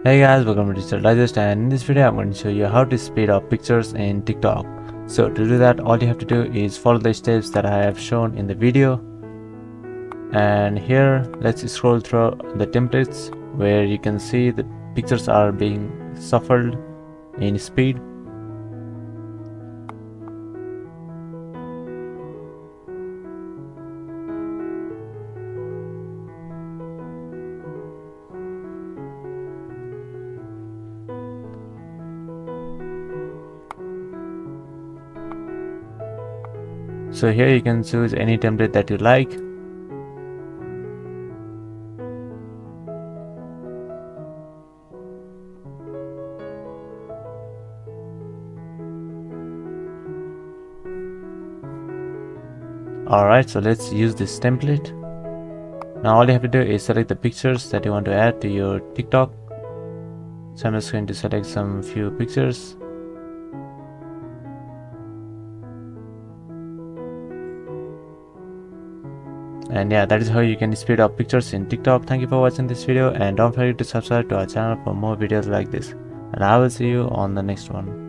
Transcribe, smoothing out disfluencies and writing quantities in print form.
Hey guys, welcome to Digital Digest, and in this video I'm going to show you how to speed up pictures in TikTok. So to do that, all you have to do is follow the steps that I have shown in the video. And here, let's scroll through the templates where you can see the pictures are being shuffled in speed. So here you can choose any template that you like. Alright, so let's use this template. Now all you have to do is select the pictures that you want to add to your TikTok. So I'm just going to select some few pictures. And yeah, that is how you can speed up pictures in TikTok. Thank you for watching this video, and don't forget to subscribe to our channel for more videos like this. And I will see you on the next one.